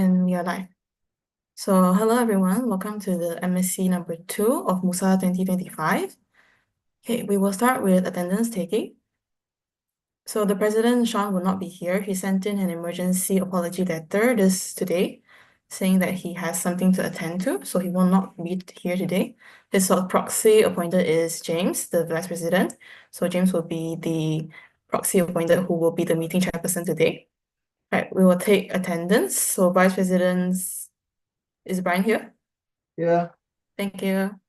And we are live. So hello everyone, welcome to the MSC number 2 of MUSA 2025. Okay, we will start with attendance taking. So the President, Sean, will not be here. He sent in an emergency apology letter today, saying that he has something to attend to, so he will not be here today. His proxy appointed is James, the Vice President. So James will be the proxy appointed who will be the meeting chairperson today. Right, we will take attendance. So Vice President's, is Brian here? Yeah. Thank you.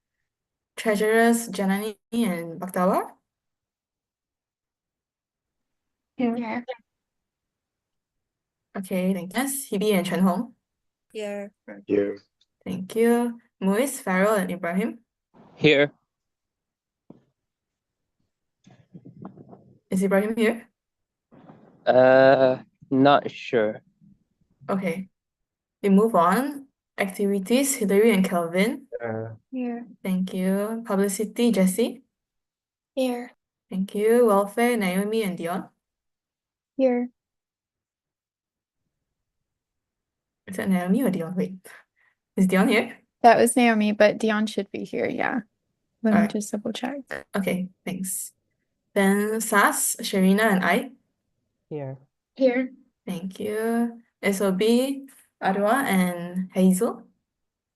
Treasurers Janani and Baktawa. Yeah. Okay, thank you. Yes, Hebe and Chen Hong. Yeah. Here. Thank you. Muiz, Farrell, and Ibrahim. Here. Is Ibrahim here? Not sure. Okay. We move on. Activities, Hilary and Kelvin. Here. Thank you. Publicity, Jessie. Here. Thank you. Welfare, Naomi and Dion. Here. Is that Naomi or Dion? Wait. Is Dion here? That was Naomi, but Dion should be here. Yeah. Let me Alright. just double check. Okay, thanks. Then Sas, Sharina, and I. Here. Here. Thank you. SOB, Arwa, and Hazel.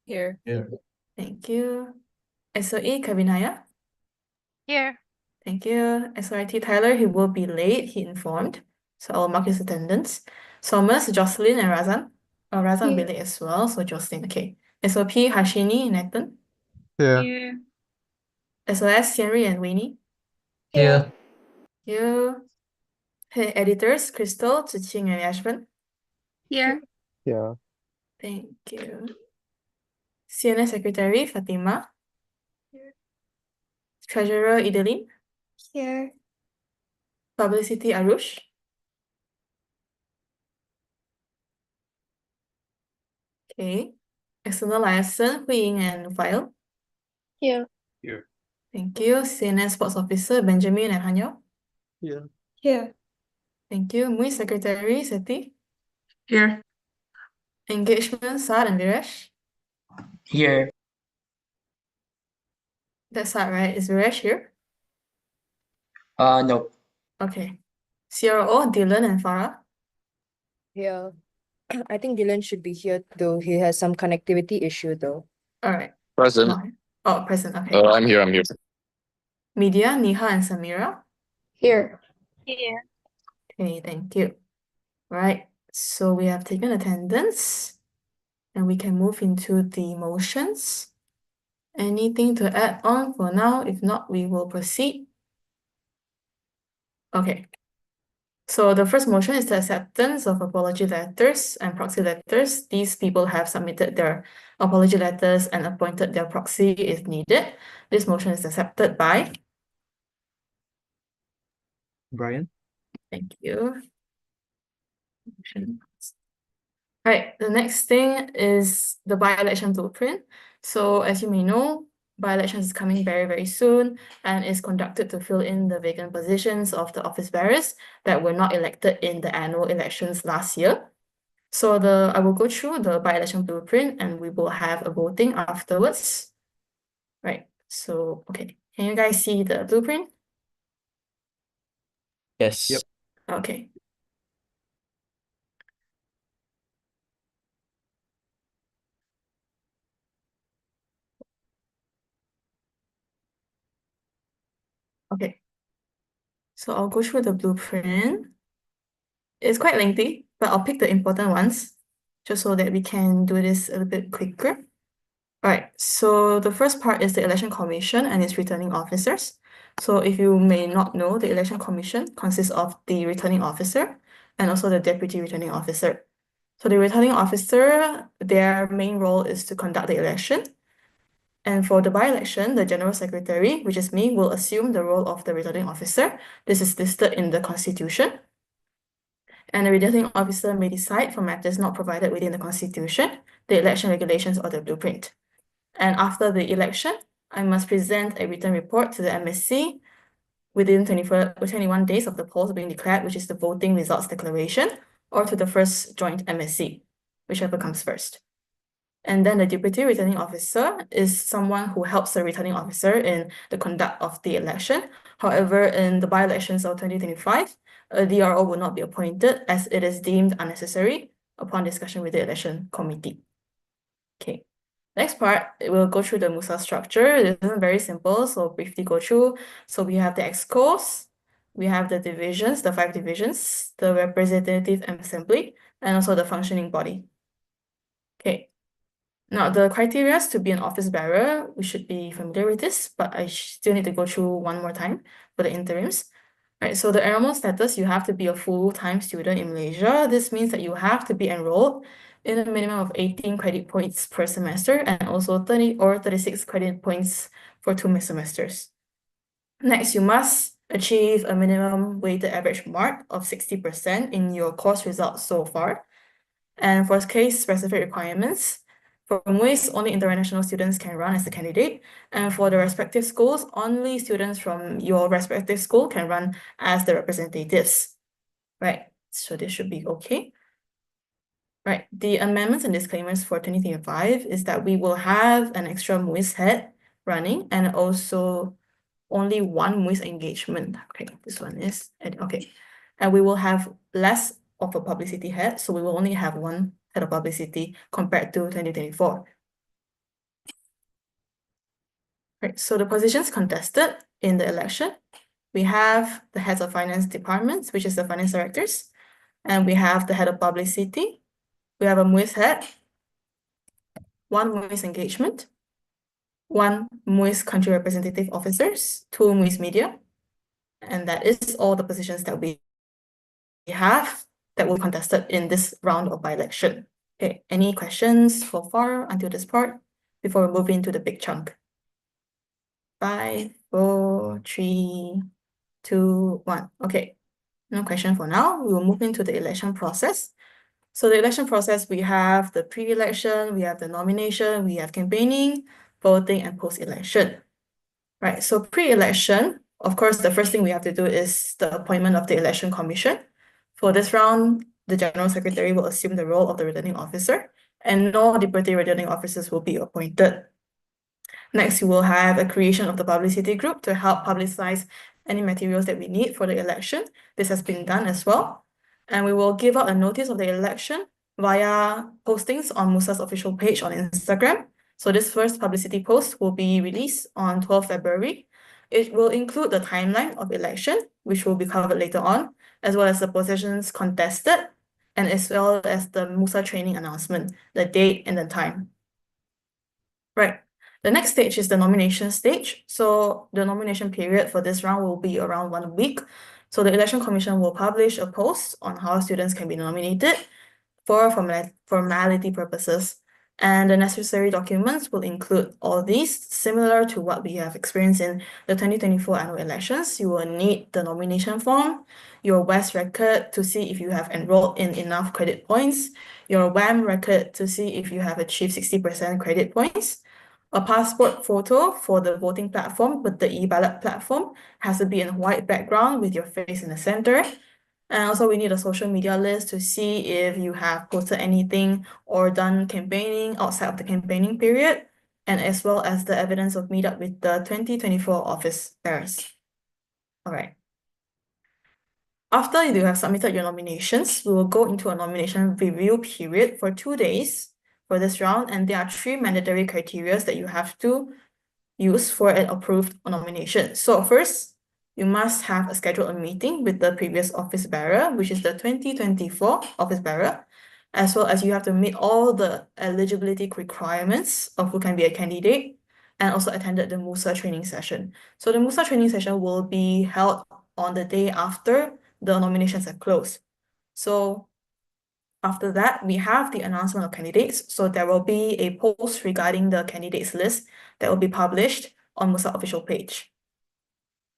Here. Here. Thank you. SOE, Kabinaya. Here. Thank you. SRT Tyler, he will be late, he informed. So I'll mark his attendance. Thomas, Jocelyn, and Razan. Oh, Razan will be late as well, so Jocelyn, okay. SOP, Hashini, Nathan. Here. Here. SOS, Henry, and Winnie. Here. Thank you. Hey, editors, Crystal, Ziqing, and Yashvan. Here. Yeah. Thank you. CNS Secretary, Fatima. Here. Treasurer, Idelin. Here. Publicity, Arush. Okay. External liaison, Hui Ying and File. Here. Here. Thank you. CNS Sports Officer, Benjamin and Hanyo. Here. Here. Thank you. Mui Secretary, Seti. Here. Engagement, Saad and Viresh. Here. That's Saad, right? Is Viresh here? No. Okay. CRO, Dylan and Farah. Yeah, I think Dylan should be here though. He has some connectivity issue though. All right. Present. Not here. Oh, present. Okay. I'm here. Media, Niha and Samira. Here. Here. Okay, thank you. Right. So we have taken attendance and we can move into the motions. Anything to add on for now? If not, we will proceed. Okay. So the first motion is the acceptance of apology letters and proxy letters. These people have submitted their apology letters and appointed their proxy if needed. This motion is accepted by. Brian. Thank you. Right, the next thing is the by-election blueprint. So as you may know, by-elections is coming very, very soon and is conducted to fill in the vacant positions of the office bearers that were not elected in the annual elections last year. So I will go through the by-election blueprint and we will have a voting afterwards. Right, so okay, can you guys see the blueprint? Yes. Yep. Okay. Okay. So I'll go through the blueprint. It's quite lengthy, but I'll pick the important ones just so that we can do this a little bit quicker. All right, so the first part is the Election Commission and its returning officers. So if you may not know, the Election Commission consists of the returning officer and also the deputy returning officer. So the returning officer, their main role is to conduct the election. And for the by-election, the General Secretary, which is me, will assume the role of the returning officer. This is listed in the Constitution. And the returning officer may decide for matters not provided within the Constitution, the election regulations, or the blueprint. And after the election, I must present a written report to the MSC within 21 days of the polls being declared, which is the voting results declaration, or to the first joint MSC. whichever comes first. And then the deputy returning officer is someone who helps the returning officer in the conduct of the election. However, in the by-elections of 2025, a DRO will not be appointed as it is deemed unnecessary upon discussion with the election committee. Okay. Next part, we'll go through the MUSA structure. This is very simple, so briefly go through. So we have the excos, we have the divisions, the 5 divisions, the representative assembly, and also the functioning body. Okay. Now, the criteria to be an office bearer, we should be familiar with this, but I still need to go through one more time for the interims. Right, so the enrollment status, you have to be a full-time student in Malaysia. This means that you have to be enrolled in a minimum of 18 credit points per semester and also 30 or 36 credit points for 2 semesters. Next, you must achieve a minimum weighted average mark of 60% in your course results so far. And for case-specific requirements, for MUIS, only international students can run as a candidate, and for the respective schools, only students from your respective school can run as the representatives. Right, so this should be okay. Right, the amendments and disclaimers for 2025 is that we will have an extra MUIS head running and also only one MUIS engagement. Okay, this one is, okay. And we will have less of a publicity head, so we will only have one head of publicity compared to 2024. Right, so the positions contested in the election, we have the heads of finance departments, which is the finance directors, and we have the head of publicity. We have a MUIS head, one MUIS engagement, one MUIS country representative officers, 2 MUIS media, and that is all the positions that we have that were contested in this round of by-election. Okay, any questions so far until this part before we move into the big chunk? 5, 4, 3, 2, 1. Okay, no question for now. We will move into the election process. So the election process, we have the pre-election, we have the nomination, we have campaigning, voting, and post-election. Right, so pre-election, of course, the first thing we have to do is the appointment of the election commission. For this round, the General Secretary will assume the role of the returning officer, and no deputy returning officers will be appointed. Next, we will have a creation of the publicity group to help publicize any materials that we need for the election. This has been done as well. And we will give out a notice of the election via postings on MUSA's official page on Instagram. So this first publicity post will be released on 12 February. It will include the timeline of election, which will be covered later on, as well as the positions contested, and as well as the MUSA training announcement, the date and the time. Right. The next stage is the nomination stage. So the nomination period for this round will be around 1 week. So the Election Commission will publish a post on how students can be nominated for formality purposes. And the necessary documents will include all these, similar to what we have experienced in the 2024 annual elections. You will need the nomination form, your WES record to see if you have enrolled in enough credit points, your WAM record to see if you have achieved 60% credit points, a passport photo for the voting platform, but the e-ballot platform has to be in a white background with your face in the center. And also we need a social media list to see if you have posted anything or done campaigning outside of the campaigning period, and as well as the evidence of meetup with the 2024 office bearers. All right. After you have submitted your nominations, we will go into a nomination review period for 2 days for this round, and there are 3 mandatory criteria that you have to use for an approved nomination. So first, you must have a scheduled meeting with the previous office bearer, which is the 2024 office bearer, as well as you have to meet all the eligibility requirements of who can be a candidate, and also attended the MUSA training session. So the MUSA training session will be held on the day after the nominations have closed. So after that, we have the announcement of candidates. So there will be a post regarding the candidates list that will be published on MUSA official page.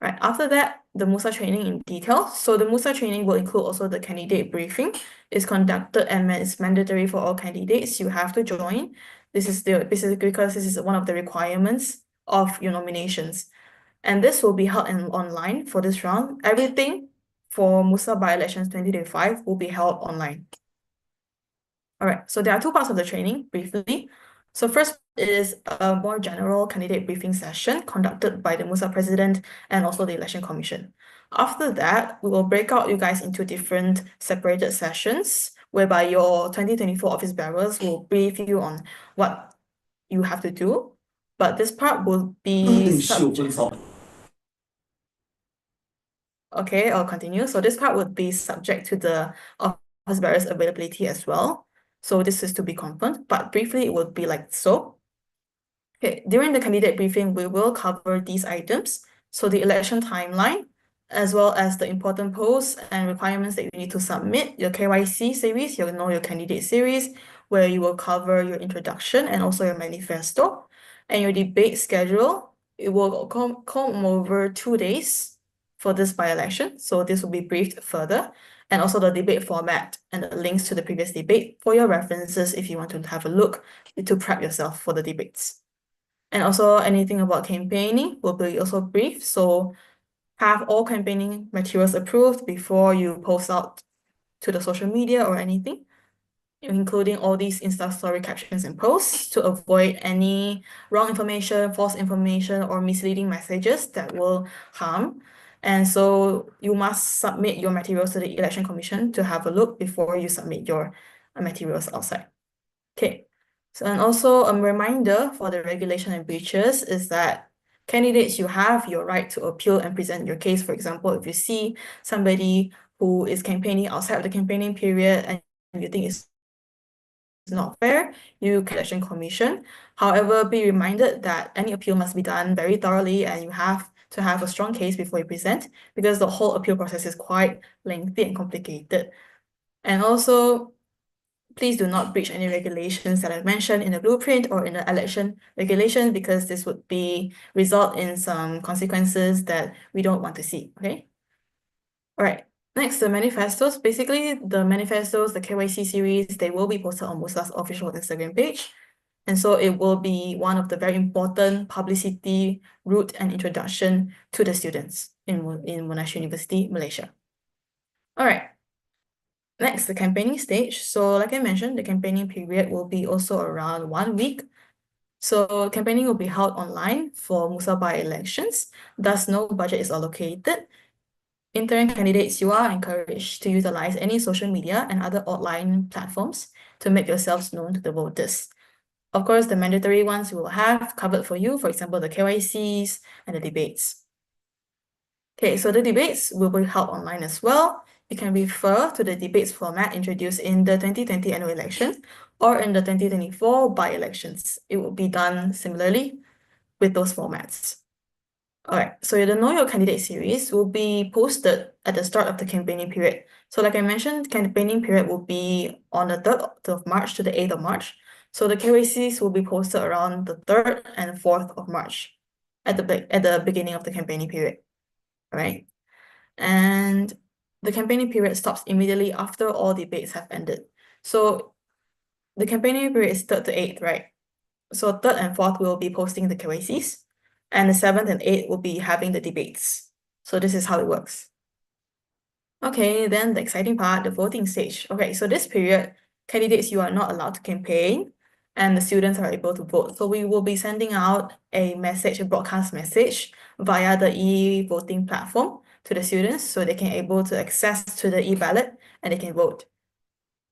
Right, after that, the MUSA training in detail. So the MUSA training will include also the candidate briefing. It's conducted and it's mandatory for all candidates. You have to join. This is because this is one of the requirements of your nominations. And this will be held online for this round. Everything for MUSA by-elections 2025 will be held online. All right, so there are two parts of the training, briefly. So first is a more general candidate briefing session conducted by the MUSA president and also the election commission. After that, we will break out you guys into different separated sessions, whereby your 2024 office bearers will brief you on what you have to do. But this part will be Okay, I'll continue. So this part would be subject to the office bearer's availability as well. So this is to be confirmed, but briefly it would be like so. Okay, during the candidate briefing, we will cover these items. So the election timeline, as well as the important posts and requirements that you need to submit, your KYC series, your Know Your Candidate series, where you will cover your introduction and also your manifesto, and your debate schedule. It will come over 2 days for this by-election. So this will be briefed further, and also the debate format and the links to the previous debate for your references if you want to have a look to prep yourself for the debates. And also anything about campaigning will be also brief. So have all campaigning materials approved before you post out to the social media or anything, including all these Insta story captions and posts to avoid any wrong information, false information, or misleading messages that will harm. And so you must submit your materials to the Election Commission to have a look before you submit your materials outside. Okay. So, and also a reminder for the regulation and breaches is that candidates, you have your right to appeal and present your case. For example, if you see somebody who is campaigning outside of the campaigning period and you think it's not fair, you can Election Commission. However, be reminded that any appeal must be done very thoroughly and you have to have a strong case before you present, because the whole appeal process is quite lengthy and complicated. And also, please do not breach any regulations that I've mentioned in the blueprint or in the election regulation, because this would result in some consequences that we don't want to see, okay? All right, next, the manifestos. Basically, the manifestos, the KYC series, they will be posted on MUSA's official Instagram page. And so it will be one of the very important publicity route and introduction to the students in Monash University, Malaysia. All right. Next, the campaigning stage. So like I mentioned, the campaigning period will be also around 1 week. So campaigning will be held online for MUSA by-elections, thus no budget is allocated. Interim candidates, you are encouraged to utilize any social media and other online platforms to make yourselves known to the voters. Of course, the mandatory ones we will have covered for you, for example, the KYCs and the debates. Okay, so the debates will be held online as well. You can refer to the debates format introduced in the 2020 annual election or in the 2024 by-elections. It will be done similarly with those formats. All right, so the Know Your Candidate series will be posted at the start of the campaigning period. So like I mentioned, campaigning period will be on the 3rd of March to the 8th of March. So the KYCs will be posted around the 3rd and 4th of March at the beginning of the campaigning period. All right. And the campaigning period stops immediately after all debates have ended. So the campaigning period is 3rd to 8th, right? So 3rd and 4th will be posting the KYCs, and the 7th and 8th will be having the debates. So this is how it works. Okay, then the exciting part, the voting stage. Okay, so this period, candidates, you are not allowed to campaign, and the students are able to vote. So we will be sending out a message, a broadcast message via the e-voting platform to the students so they can able to access to the e-ballot and they can vote.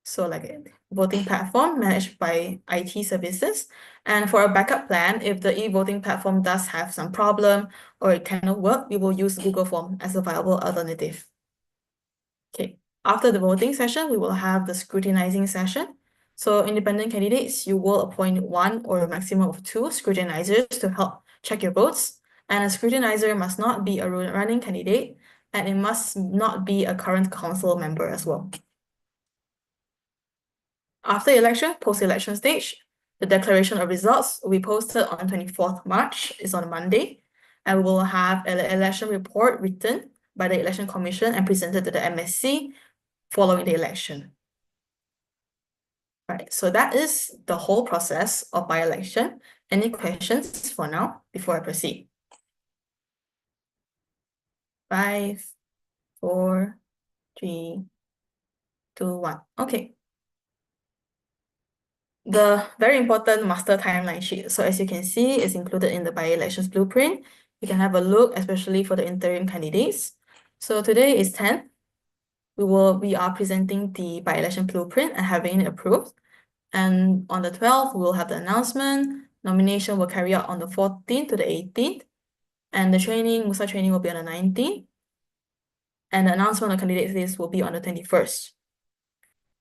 So like a voting platform managed by IT services. And for a backup plan, if the e-voting platform does have some problem or it cannot work, we will use Google Form as a viable alternative. Okay, after the voting session, we will have the scrutinizing session. So independent candidates, you will appoint 1 or a maximum of 2 scrutinizers to help check your votes. And a scrutinizer must not be a running candidate, and it must not be a current council member as well. After election, post-election stage, the declaration of results will be posted on 24th March, is on Monday, and we will have an election report written by the Election Commission and presented to the MSC following the election. Right, so that is the whole process of by-election. Any questions for now before I proceed? 5, 4, 3, 2, 1. Okay. the very important master timeline sheet. So as you can see, it's included in the by-elections blueprint. You can have a look, especially for the interim candidates. So today is 10th. We are presenting the by-election blueprint and having it approved. And on the 12th, we will have the announcement. Nomination will carry out on the 14th to the 18th. And the MUSA training will be on the 19th. And the announcement of the candidates list will be on the 21st.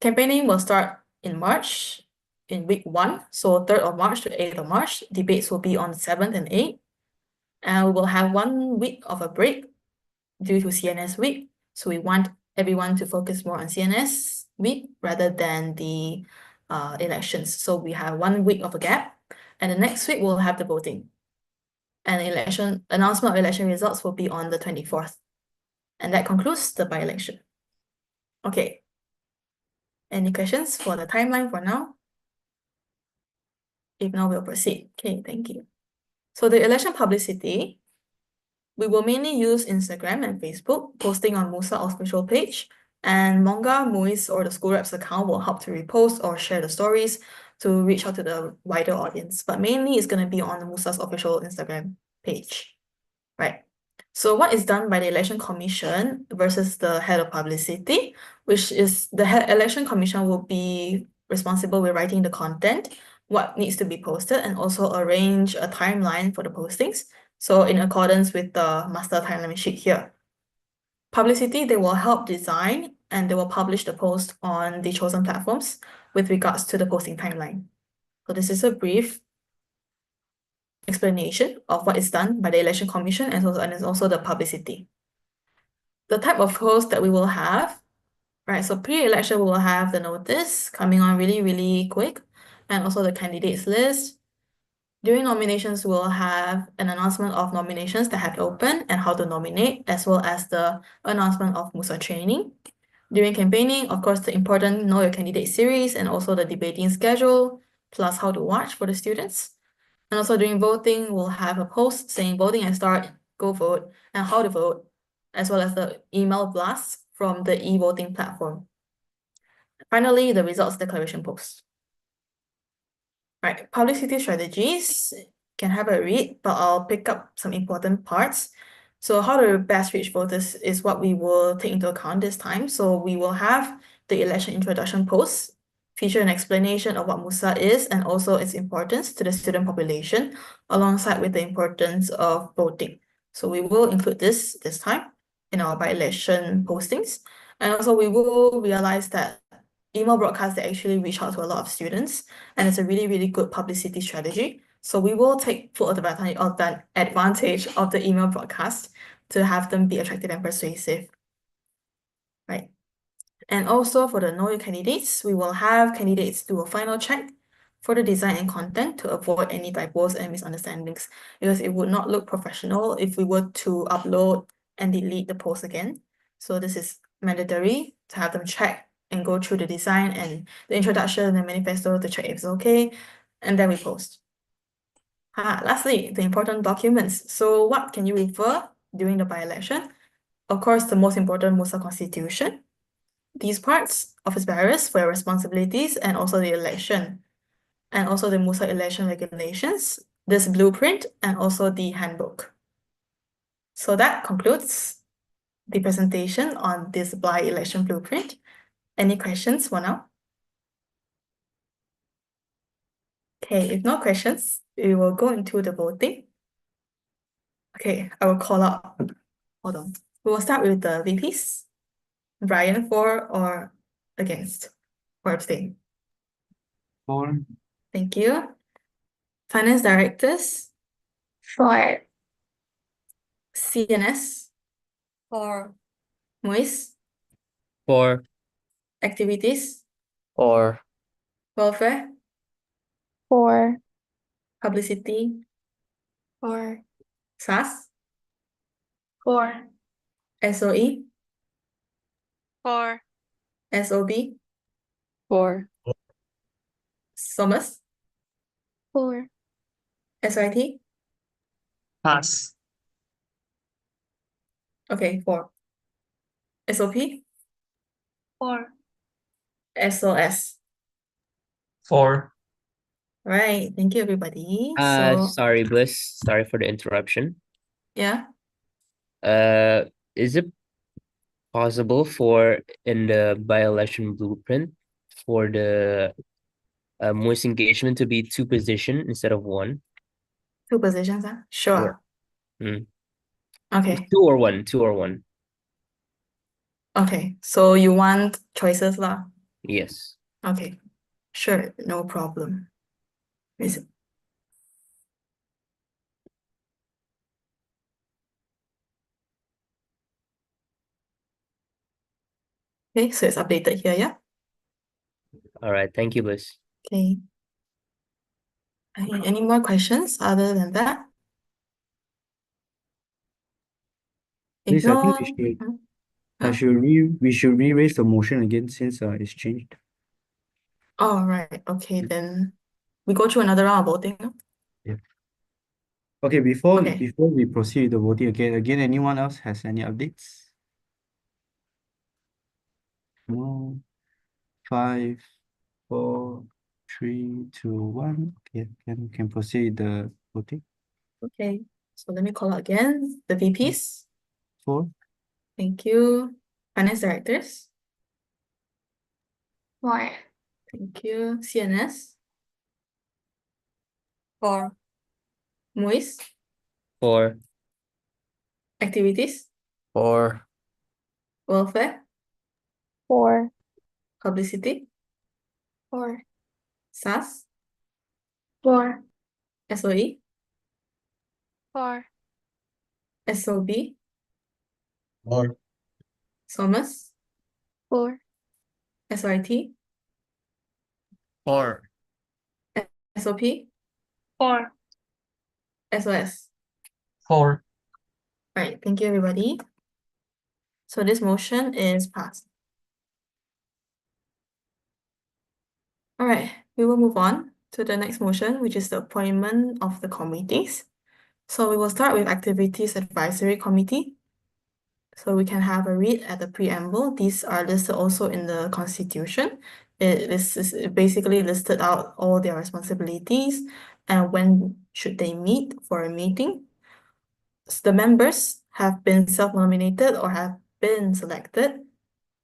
Campaigning will start in March, in week 1, so 3rd of March to 8th of March. Debates will be on 7th and 8th. And we will have 1 week of a break due to CNS week. So we want everyone to focus more on CNS week rather than the elections. So we have 1 week of a gap, and the next week we'll have the voting. And the announcement of election results will be on the 24th. And that concludes the by-election. Okay. Any questions for the timeline for now? If not, we'll proceed. Okay, thank you. So the election publicity, we will mainly use Instagram and Facebook, posting on MUSA official page, and Monga, MUIS, or the school rep's account will help to repost or share the stories to reach out to the wider audience. But mainly it's going to be on the MUSA's official Instagram page, right? So what is done by the Election Commission versus the head of publicity, which is the Election Commission will be responsible with writing the content, what needs to be posted, and also arrange a timeline for the postings. So in accordance with the master timeline sheet here. Publicity, they will help design and they will publish the post on the chosen platforms with regards to the posting timeline. So this is a brief explanation of what is done by the Election Commission and it's also the publicity. The type of post that we will have, right? So pre-election, we will have the notice coming on really, really quick, and also the candidates list. During nominations, we'll have an announcement of nominations that have opened and how to nominate, as well as the announcement of MUSA training. During campaigning, of course, the important Know Your Candidate series and also the debating schedule, plus how to watch for the students. And also during voting, we'll have a post saying voting has started, go vote, and how to vote, as well as the email blast from the e-voting platform. Finally, the results declaration post. Right, publicity strategies, can have a read, but I'll pick up some important parts. So how to best reach voters is what we will take into account this time. So we will have the election introduction post, feature an explanation of what MUSA is and also its importance to the student population, alongside with the importance of voting. So we will include this time in our by-election postings. And also we will realize that email broadcasts that actually reach out to a lot of students, and it's a really, really good publicity strategy. So we will take full advantage of the email broadcast to have them be attractive and persuasive, right? And also for the Know Your Candidates, we will have candidates do a final check for the design and content to avoid any typos and misunderstandings, because it would not look professional if we were to upload and delete the post again. So this is mandatory to have them check and go through the design and the introduction and the manifesto to check if it's okay, and then we post. Lastly, the important documents. So what can you refer during the by-election? Of course, the most important MUSA constitution, these parts, office bearers for your responsibilities, and also the election, and also the MUSA election regulations, this blueprint, and also the handbook. So that concludes the presentation on this by-election blueprint. Any questions for now? Okay, if no questions, we will go into the voting. Okay, I will call out. Hold on. We will start with the VPs. Brian, for or against? Or abstain? For. Thank you. Finance directors, For. CNS, For. MUIS, For. activities, For. welfare, For. publicity, For. SAS, For. SOE, For. SOB, For. SOMAS, For. SIT. Pass. Okay, 4. SOP, For. SOS. For. Right. Thank you, everybody. So, Sorry, Bliss. Sorry for the interruption. yeah. Is it possible for in the by-election blueprint for the MUSA engagement to be two position instead of one? Two positions, huh? Sure. Mm. Okay. Two or one, two or one. Okay. So you want choices lah? Yes. Okay. Sure. No problem. Is it? Okay. So it's updated here, yeah? All right. Thank you, Bliss. Okay. Any more questions other than that? If Please, I think no, we should huh? we should re-raise the motion again since it's changed. Oh, right. Okay, then we go through another round of voting. Yeah. Okay, before Okay. we proceed with the voting again, anyone else has any updates? No. 5, 4, 3, 2, 1. Okay, can proceed the voting. Okay. So let me call out again the VPs. 4, Thank you. Finance directors. 4. Thank you. CNS. 4. MUIS. Four. Activities. 4. Welfare. 4. Publicity. 4. SAS. 4. SOE. 4. SOB. 4. SOMAS. 4. SRT. 4. SOP. 4. SOS. 4. Right. Thank you, everybody. So this motion is passed. All right, we will move on to the next motion, which is the appointment of the committees. So we will start with Activities Advisory Committee. So we can have a read at the preamble. These are listed also in the Constitution. This is basically listed out all their responsibilities and when should they meet for a meeting. The members have been self-nominated or have been selected.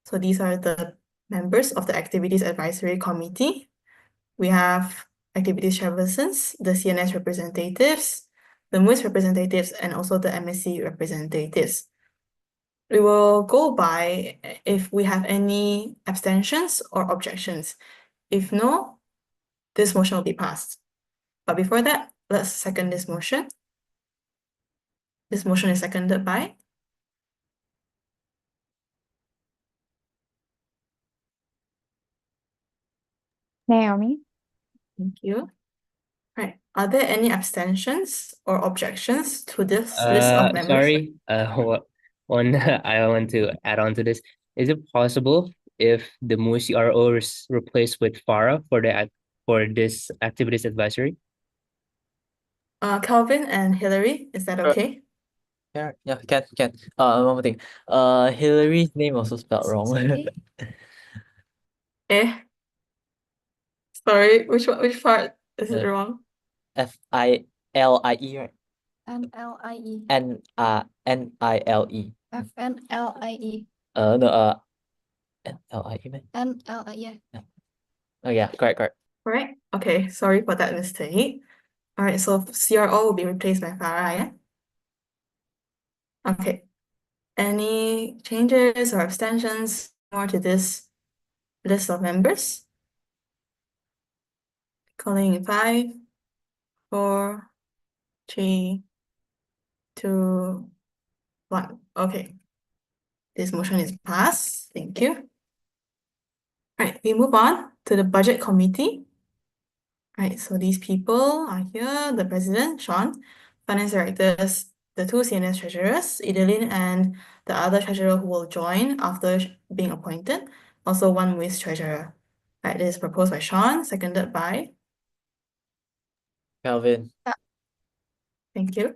So these are the members of the Activities Advisory Committee. We have activities chairpersons, the CNS representatives, the MUIS representatives, and also the MSC representatives. We will go by if we have any abstentions or objections. If no, this motion will be passed. But before that, let's second this motion. This motion is seconded by Naomi. Thank you. Right. Are there any abstentions or objections to this list of members? Sorry. One I want to add on to this. Is it possible if the MUSI RO is replaced with Farah for this activities advisory? Calvin and Hillary, is that okay? Yeah, can. One more thing. Hillary's name also spelled wrong. Eh, sorry, which part is it wrong? F-I-L-I-E, right? Nlie. N-I-L-E. FNLIE. No, N-L-I-E, man. NLIE. Oh yeah, correct. Right? Okay, sorry for that mistake. All right, so CRO will be replaced by Farah, yeah? Okay. Any changes or abstentions more to this list of members? Calling in 5, 4, 3, 2, 1. Okay. This motion is passed. Thank you. All right, we move on to the Budget Committee. Right, so these people are here, the president, Sean, finance directors, the two CNS treasurers, Edeline, and the other treasurer who will join after being appointed, also one MUIS treasurer. Right, this is proposed by Sean, seconded by, Calvin. thank you.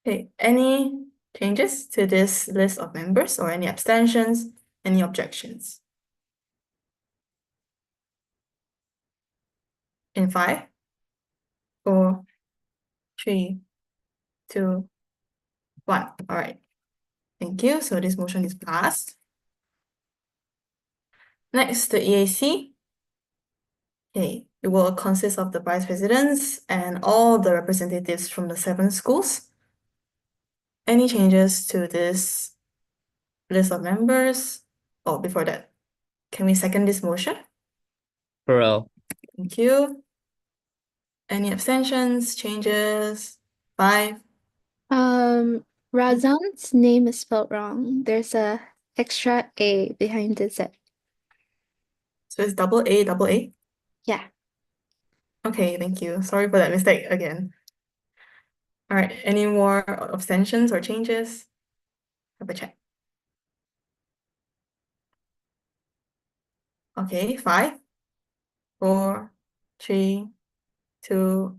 Okay, any changes to this list of members or any abstentions, any objections? in 5, 4, 3, 2, 1. All right. Thank you. So this motion is passed. Next, the EAC. Okay, it will consist of the vice presidents and all the representatives from the 7 schools. Any changes to this list of members? Oh, before that, can we second this motion? Pearl. Thank you. Any abstentions, changes? 5. Razan's name is spelled wrong. There's a extra A behind the Z. So it's double A, double A? Yeah. Okay, thank you. Sorry for that mistake again. All right, any more abstentions or changes? Have a check. Okay, 5, 4, 3, 2,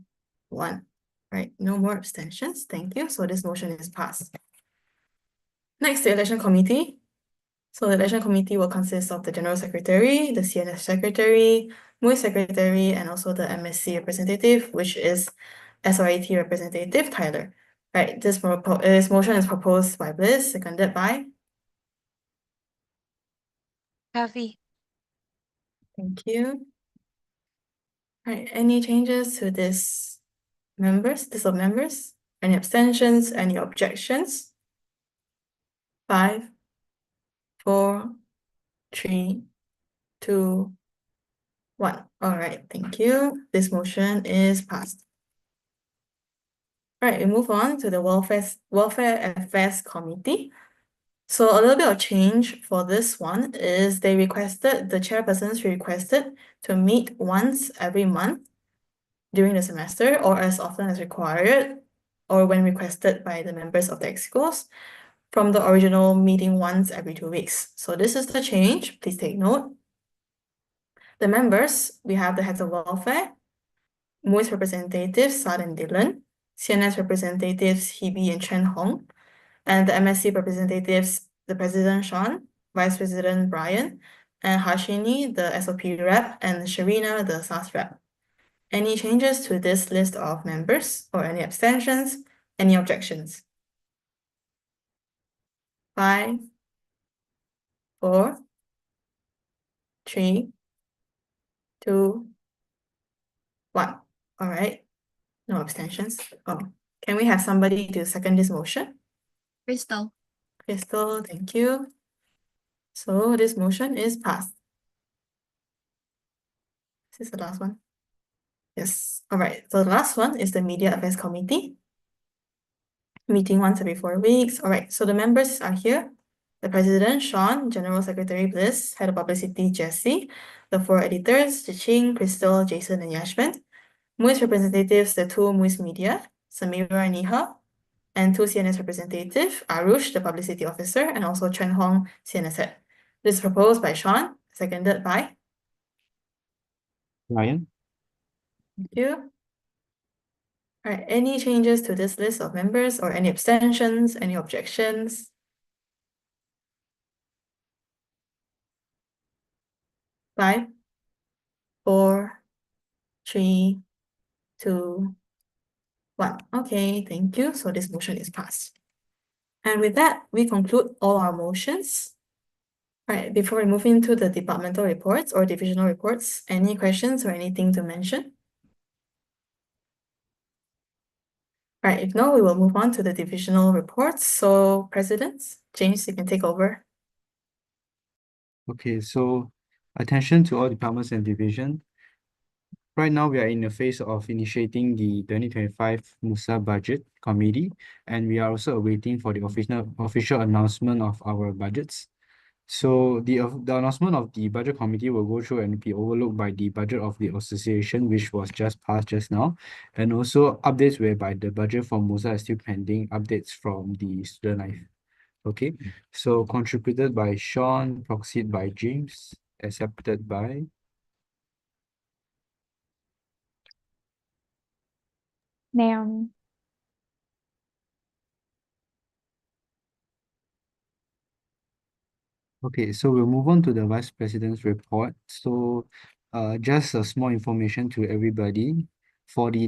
1. Right, no more abstentions. Thank you. So this motion is passed. Next, the election committee. So the election committee will consist of the general secretary, the CNS secretary, MUSA secretary, and also the MSC representative, which is SRIT representative Tyler. Right, this motion is proposed by Bliss, seconded by. Kathy. Thank you. Right, any changes to this list of members? Any abstentions, any objections? 5, 4, 3, 2, 1. All right, thank you. This motion is passed. All right, we move on to the Welfare Affairs Committee. So a little bit of change for this one is the chairpersons requested to meet once every month during the semester or as often as required or when requested by the members of the EXCOs from the original meeting once every 2 weeks. So this is the change. Please take note. The members, we have the heads of welfare, MUIS representatives, Sad and Dylan, CNS representatives, Hebe and Chen Hong, and the MSC representatives, the President Sean, Vice President Brian, and Harshini, the SOP rep, and Sharina, the SAS rep. Any changes to this list of members or any abstentions? Any objections? 5, 4, 3, 2, 1. All right. No abstentions. Oh, can we have somebody to second this motion? Crystal. Crystal, thank you. So this motion is passed. This is the last one. Yes. All right. So the last one is the Media Affairs Committee. Meeting once every 4 weeks. All right. So the members are here. The President, Sean, General Secretary Bliss, Head of Publicity, Jessie, the 4 editors, Jiqing, Crystal, Jason, and Yashvin. MUIS representatives, the 2 MUIS Media, Samira and Niha, and 2 CNS representative, Arush, the Publicity Officer, and also Chen Hong, CNS Head. This is proposed by Sean, seconded by. Ryan? Thank you. All right, any changes to this list of members or any abstentions, any objections? 5, 4, 3, 2, 1. Okay, thank you. So this motion is passed. And with that, we conclude all our motions. All right, before we move into the departmental reports or divisional reports, any questions or anything to mention? All right, if no, we will move on to the divisional reports. So presidents, James, you can take over. Okay, so attention to all departments and division. Right now, we are in the phase of initiating the 2025 MUSA budget committee, and we are also awaiting for the official announcement of our budgets. So the announcement of the budget committee will go through and be overlooked by the budget of the association, which was just passed just now, and also updates whereby the budget for MUSA is still pending updates from the student life. Okay, so contributed by Sean, proxied by James, accepted by Naomi. Okay, so we'll move on to the Vice President's report. So just a small information to everybody. For the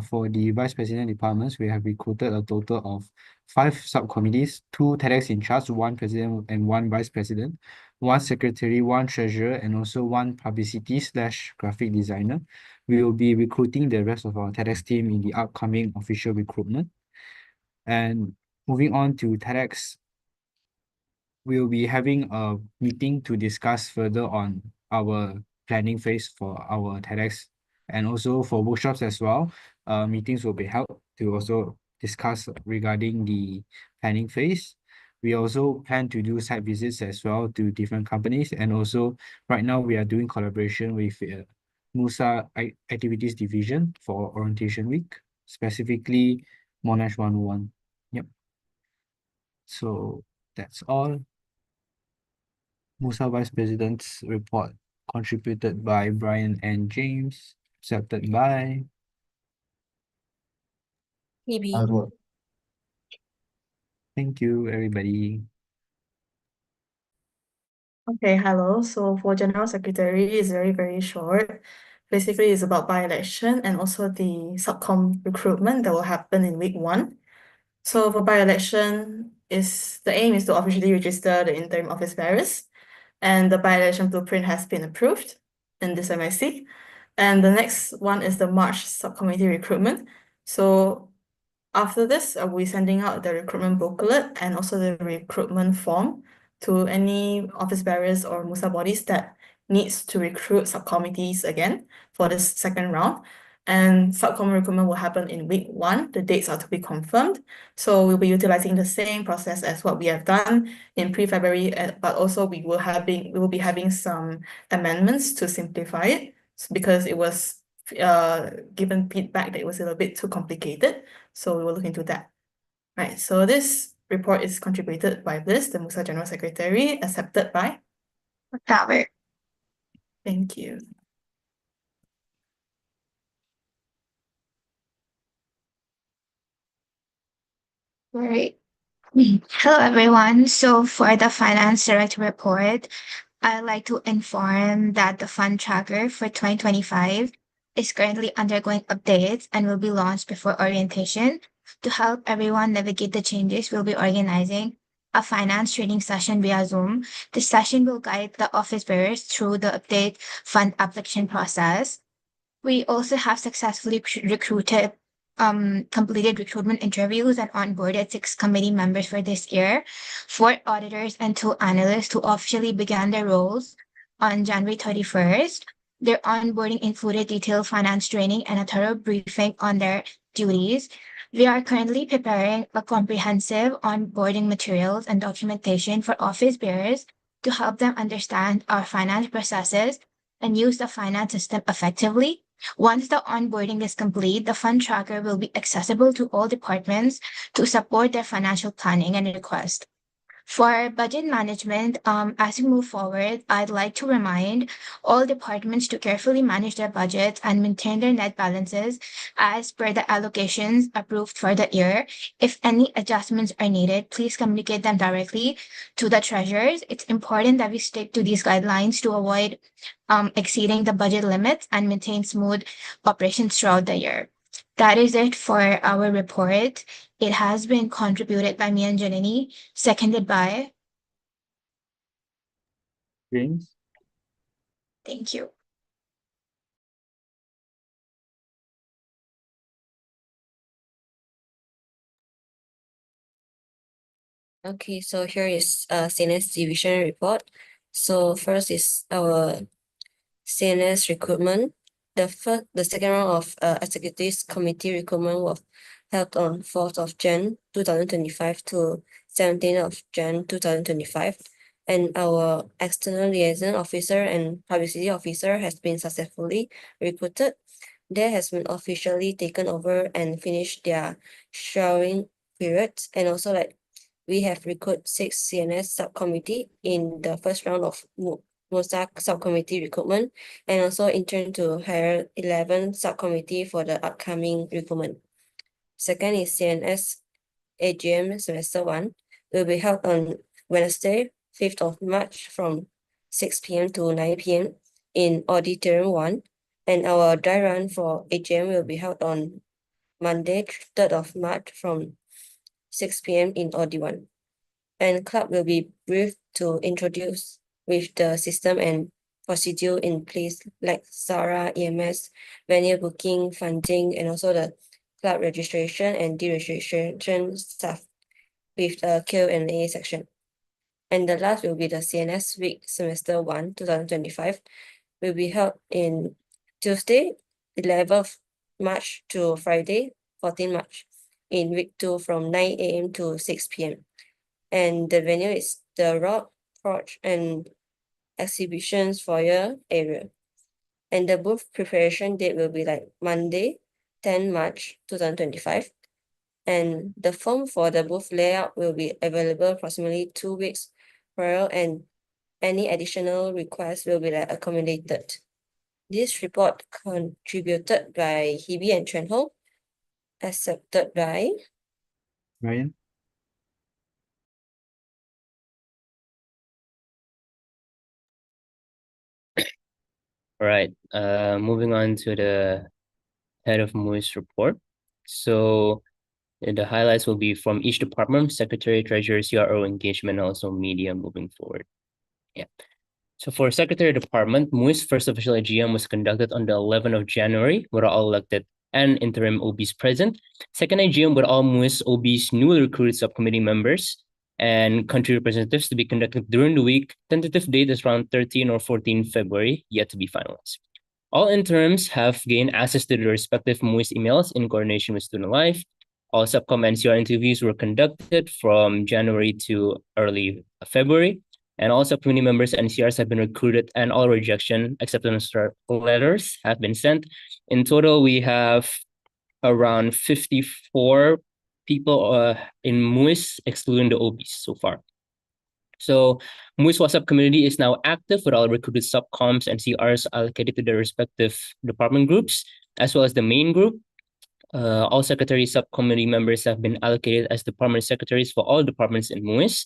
for the vice president departments, we have recruited a total of 5 subcommittees, 2 TEDx in charge, 1 president and 1 vice president, 1 secretary, 1 treasurer, and also 1 publicity/graphic designer. We will be recruiting the rest of our TEDx team in the upcoming official recruitment. And moving on to TEDx, we'll be having a meeting to discuss further on our planning phase for our TEDx and also for workshops as well. Meetings will be held to also discuss regarding the planning phase. We also plan to do site visits as well to different companies, and also right now we are doing collaboration with MUSA activities division for orientation week, specifically Monash 101. Yep. So that's all. MUSA Vice President's report contributed by Brian and James, accepted by Maybe. Edward. Thank you, everybody. Okay, hello. So for General Secretary, it's very, very short. Basically, it's about by-election and also the subcom recruitment that will happen in week 1. So for by-election, the aim is to officially register the interim office bearers, and the by-election blueprint has been approved in this MSC. And the next one is the March subcommittee recruitment. So after this, I'll be sending out the recruitment booklet and also the recruitment form to any office bearers or MUSA bodies that needs to recruit subcommittees again for this second round. And subcom recruitment will happen in week 1. The dates are to be confirmed. So we'll be utilizing the same process as what we have done in pre-February, but also we will be having some amendments to simplify it because it was given feedback that it was a little bit too complicated. So we will look into that. Right, so this report is contributed by Bliss, the MUSA General Secretary, accepted by. Robert. Thank you. Right. Hello, everyone. So for the Finance Director report, I'd like to inform that the fund tracker for 2025 is currently undergoing updates and will be launched before orientation. To help everyone navigate the changes, we'll be organizing a finance training session via Zoom. The session will guide the office bearers through the update fund application process. We also have successfully completed recruitment interviews and onboarded 6 committee members for this year, 4 auditors and 2 analysts who officially began their roles on January 31st. Their onboarding included detailed finance training and a thorough briefing on their duties. We are currently preparing a comprehensive onboarding materials and documentation for office bearers to help them understand our finance processes and use the finance system effectively. Once the onboarding is complete, the fund tracker will be accessible to all departments to support their financial planning and request. For budget management, as we move forward, I'd like to remind all departments to carefully manage their budgets and maintain their net balances as per the allocations approved for the year. If any adjustments are needed, please communicate them directly to the treasurers. It's important that we stick to these guidelines to avoid exceeding the budget limits and maintain smooth operations throughout the year. That is it for our report. It has been contributed by me and Janini, seconded by. James? Thank you. Okay, so here is CNS division report. So first is our CNS recruitment. The second round of executives committee recruitment was held on 4th of Jan 2025 to 17th of Jan 2025. And our external liaison officer and publicity officer has been successfully recruited. They has been officially taken over and finished their showering periods. And also we have recruited 6 CNS subcommittee in the first round of MUSA subcommittee recruitment, and also intend to hire 11 subcommittee for the upcoming recruitment. Second is CNS AGM semester 1 will be held on Wednesday, 5th of March from 6 p.m. to 9 p.m. in Auditorium 1, and our dry run for AGM will be held on Monday, 3rd of March from 6 p.m. in Audi 1. And club will be briefed to introduce with the system and procedure in place like SARA, EMS, venue booking, funding, and also the club registration and deregistration stuff with the Q&A section. And the last will be the CNS week semester 1, 2025, will be held in Tuesday, 11th March to Friday, 14 March in week 2 from 9 a.m. to 6 p.m. And the venue is the Rock, Porch, and Exhibitions Foyer area. And the booth preparation date will be like Monday, 10 March 2025. And the form for the booth layout will be available approximately 2 weeks prior, and any additional requests will be like accommodated. This report contributed by Hebe and Chuan Ho, accepted by Ryan? All right, moving on to the head of MUS report. So the highlights will be from each department, secretary, treasurer, CRO, engagement, and also media moving forward. Yeah. So for secretary department, MUS first official AGM was conducted on the 11th of January with all elected and interim OBs present. Second AGM with all MUS OBs newly recruited subcommittee members and country representatives to be conducted during the week. Tentative date is around 13 or 14 February, yet to be finalized. All interims have gained access to their respective MUS emails in coordination with Student Life. All subcom and CR interviews were conducted from January to early February, and all subcommittee members and CRs have been recruited, and all rejection acceptance letters have been sent. In total, we have around 54 people in MUS, excluding the OBs so far. So MUS WhatsApp community is now active with all recruited subcoms and CRs allocated to their respective department groups, as well as the main group. All secretary subcommittee members have been allocated as department secretaries for all departments in MUIS.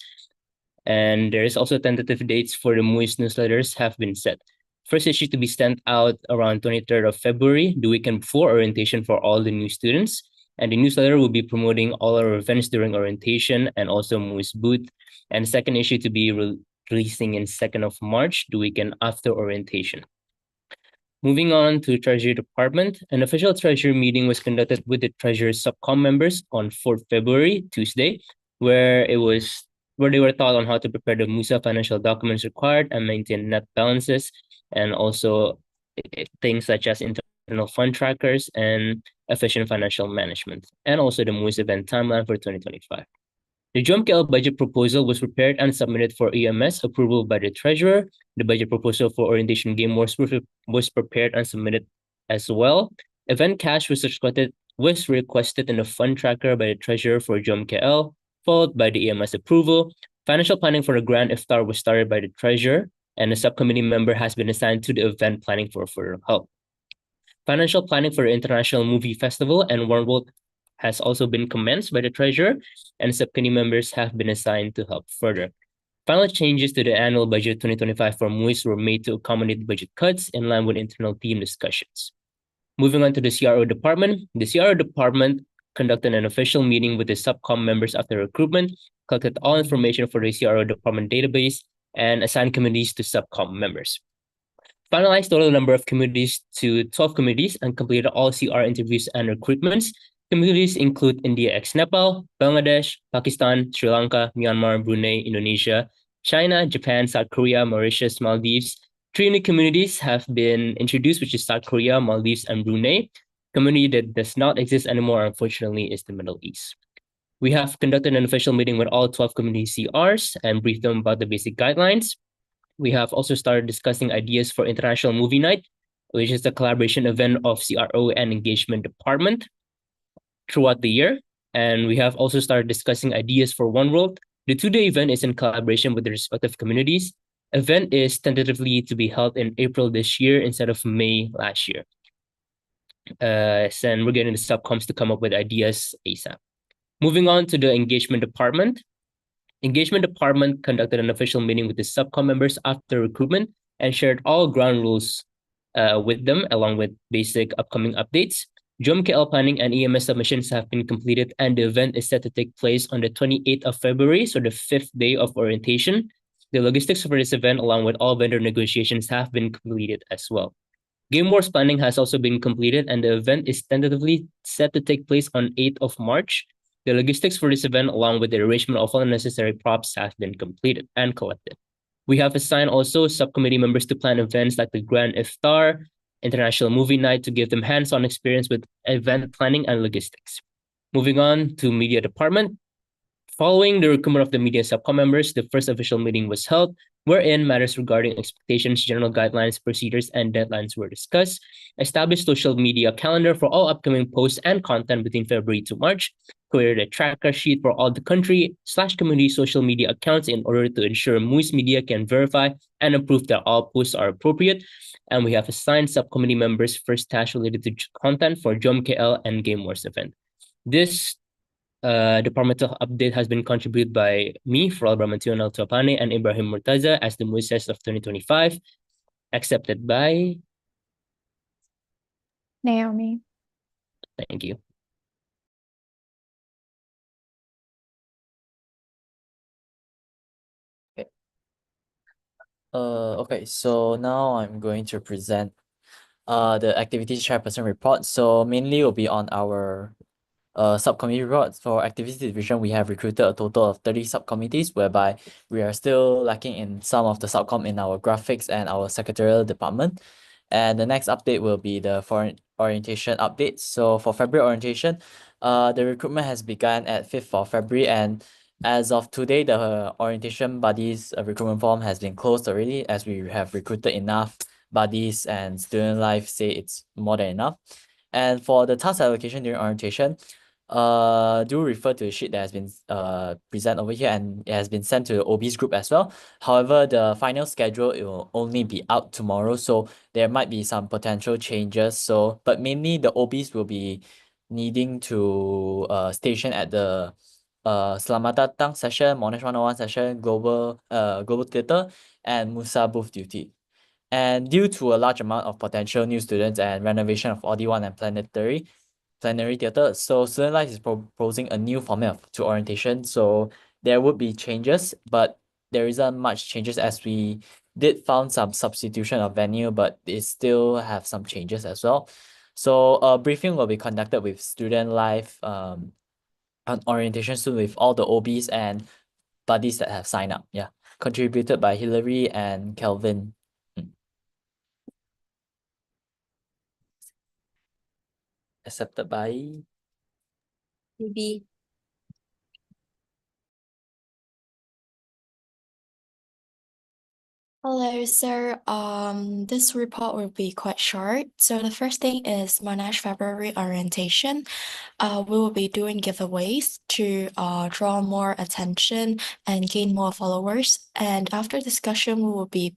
And there is also tentative dates for the MUIS newsletters have been set. First issue to be sent out around 23rd of February, the weekend before orientation for all the new students. And the newsletter will be promoting all our events during orientation and also MUIS booth. And the second issue to be releasing in 2nd of March, the weekend after orientation. Moving on to Treasury Department, an official Treasury meeting was conducted with the Treasury subcom members on 4th February, Tuesday, where they were taught on how to prepare the MUSA financial documents required and maintain net balances, and also things such as internal fund trackers and efficient financial management, and also the MUSA event timeline for 2025. The JOMKL budget proposal was prepared and submitted for EMS approval by the treasurer. The budget proposal for orientation game was prepared and submitted as well. Event cash was requested in the fund tracker by the treasurer for JOMKL, followed by the EMS approval. Financial planning for the grand iftar was started by the treasurer, and a subcommittee member has been assigned to the event planning for further help. Financial planning for the International Movie Festival and One World has also been commenced by the treasurer, and subcommittee members have been assigned to help further. Final changes to the annual budget 2025 for MUIS were made to accommodate budget cuts in line with internal team discussions. Moving on to the CRO department, the CRO department conducted an official meeting with the subcom members after recruitment, collected all information for the CRO department database, and assigned committees to subcom members. Finalized total number of committees to 12 committees and completed all CR interviews and recruitments. Communities include India ex-Nepal, Bangladesh, Pakistan, Sri Lanka, Myanmar, Brunei, Indonesia, China, Japan, South Korea, Mauritius, Maldives. 3 new communities have been introduced, which is South Korea, Maldives, and Brunei. Community that does not exist anymore, unfortunately, is the Middle East. We have conducted an official meeting with all 12 community CRs and briefed them about the basic guidelines. We have also started discussing ideas for International Movie Night, which is the collaboration event of CRO and Engagement Department throughout the year. And we have also started discussing ideas for One World. The 2-day event is in collaboration with the respective communities. Event is tentatively to be held in April this year instead of May last year. And we're getting the subcoms to come up with ideas ASAP. Moving on to the Engagement Department. Engagement Department conducted an official meeting with the subcom members after recruitment and shared all ground rules with them, along with basic upcoming updates. JOM KL planning and EMS submissions have been completed, and the event is set to take place on the 28th of February, so the fifth day of orientation. The logistics for this event, along with all vendor negotiations, have been completed as well. Game Wars planning has also been completed, and the event is tentatively set to take place on 8th of March. The logistics for this event, along with the arrangement of all necessary props, have been completed and collected. We have assigned also subcommittee members to plan events like the Grand Iftar, International Movie Night, to give them hands-on experience with event planning and logistics. Moving on to media department. Following the recruitment of the media subcom members, the first official meeting was held, wherein matters regarding expectations, general guidelines, procedures, and deadlines were discussed. Established social media calendar for all upcoming posts and content between February to March. Created a tracker sheet for all the country/community social media accounts in order to ensure MUSA Media can verify and approve that all posts are appropriate. And we have assigned subcommittee members first task related to content for JOM KL and Game Wars event. This departmental update has been contributed by me, Faral Bramantion Al-Topane, and Ibrahim Murtaza as the MUSAs of 2025, accepted by. Naomi. Thank you. Okay, so now I'm going to present the activities chairperson report. So mainly will be on our subcommittee reports. For activities division, we have recruited a total of 30 subcommittees, whereby we are still lacking in some of the subcom in our graphics and our secretarial department. And the next update will be the foreign orientation update. So for February orientation, the recruitment has begun at 5th of February, and as of today, the orientation buddies recruitment form has been closed already, as we have recruited enough buddies and student life say it's more than enough. And for the task allocation during orientation, do refer to the sheet that has been presented over here, and it has been sent to the OB's group as well. However, the final schedule, it will only be out tomorrow, so there might be some potential changes. So, but mainly the OBs will be needing to station at the Selamat Datang session, Monash 101 session, Global Theatre, and MUSA booth duty. And due to a large amount of potential new students and renovation of Audi 1 and Plenary Theatre, so Student Life is proposing a new format to orientation. So there would be changes, but there isn't much changes, as we did found some substitution of venue, but it still have some changes as well. So a briefing will be conducted with Student Life on orientation soon, with all the OBs and buddies that have signed up. Yeah, contributed by Hillary and Kelvin. Accepted by Maybe. Hello, so this report will be quite short. So the first thing is Monash February orientation. We will be doing giveaways to draw more attention and gain more followers. And after discussion, we will be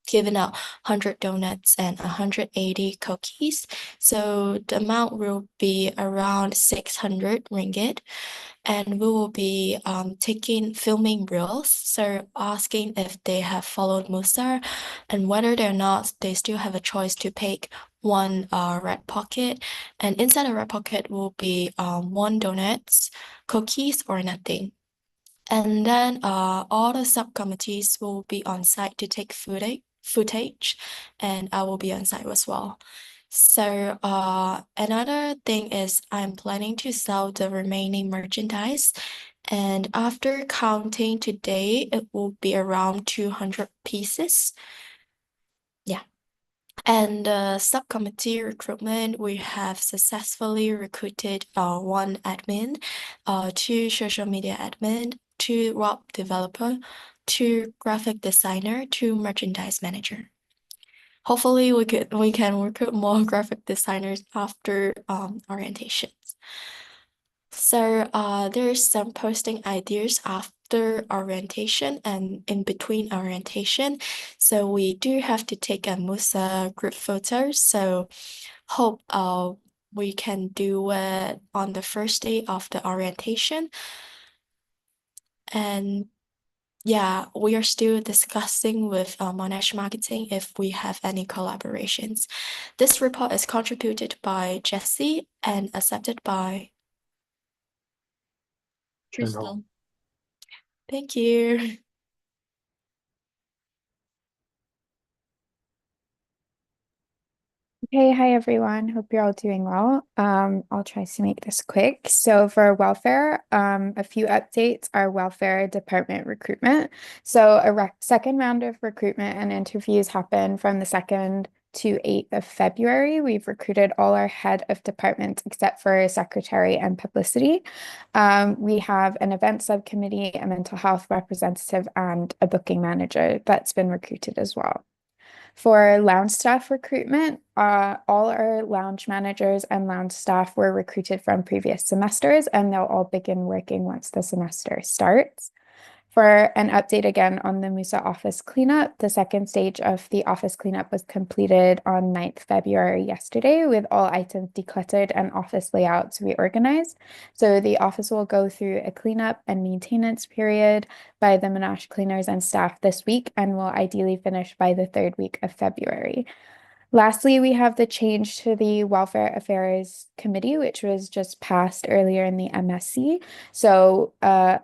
giving out 100 donuts and 180 cookies. So the amount will be around 600 ringgit. And we will be filming reels, so asking if they have followed MUSA and whether they're not, they still have a choice to pick one red pocket. And inside a red pocket will be one donuts, cookies, or nothing. And then all the subcommittees will be on site to take footage, and I will be on site as well. So another thing is I'm planning to sell the remaining merchandise, and after counting today, it will be around 200 pieces. Yeah. And subcommittee recruitment, we have successfully recruited one admin, two social media admin, two web developer, two graphic designer, two merchandise manager. Hopefully we can recruit more graphic designers after orientations. So there's some posting ideas after orientation and in between orientation. So we do have to take a MUSA group photo. So hope we can do it on the first day of the orientation. And yeah, we are still discussing with Monash Marketing if we have any collaborations. This report is contributed by Jesse and accepted by Crystal. Thank you. Okay, hi everyone. Hope you're all doing well. I'll try to make this quick. So for welfare, a few updates. Our welfare department recruitment. So a second round of recruitment and interviews happened from the 2nd to 8th of February. We've recruited all our head of departments except for secretary and publicity. We have an event subcommittee, a mental health representative, and a booking manager that's been recruited as well. For lounge staff recruitment, all our lounge managers and lounge staff were recruited from previous semesters, and they'll all begin working once the semester starts. For an update again on the MUSA office cleanup, the second stage of the office cleanup was completed on 9th February yesterday with all items decluttered and office layouts reorganized. So the office will go through a cleanup and maintenance period by the Monash cleaners and staff this week and will ideally finish by the 3rd week of February. Lastly, we have the change to the Welfare Affairs Committee, which was just passed earlier in the MSC. So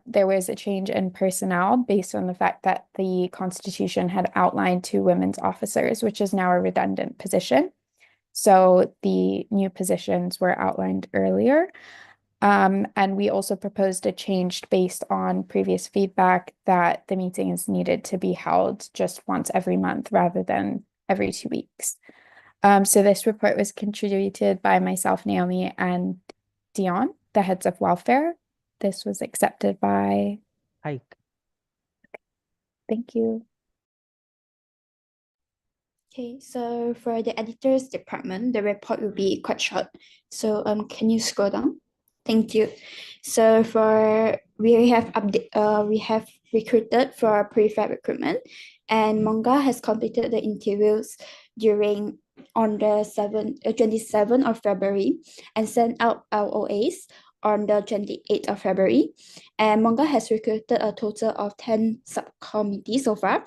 there was a change in personnel based on the fact that the Constitution had outlined 2 women's officers, which is now a redundant position. So the new positions were outlined earlier. And we also proposed a change based on previous feedback that the meetings needed to be held just once every month rather than every 2 weeks. So this report was contributed by myself, Naomi, and Dion, the heads of welfare. This was accepted by Ike. Thank you. Okay, so for the editor's department, the report will be quite short. So can you scroll down? Thank you. So we have recruited for prefab recruitment, and Monga has completed the interviews on the 27th of February and sent out LOAs on the 28th of February. And Monga has recruited a total of 10 subcommittees so far.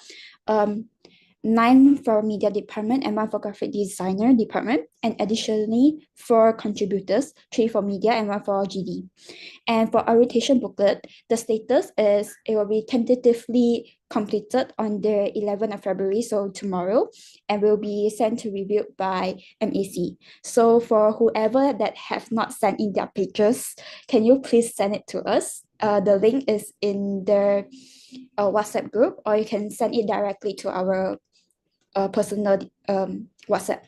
9 for media department and 1 for graphic designer department, and additionally 4 contributors, 3 for media and 1 for GD. And for orientation booklet, the status is it will be tentatively completed on the 11th of February, so tomorrow, and will be sent to review by MAC. So for whoever that have not sent in their pages, can you please send it to us? The link is in the WhatsApp group, or you can send it directly to our personal WhatsApp.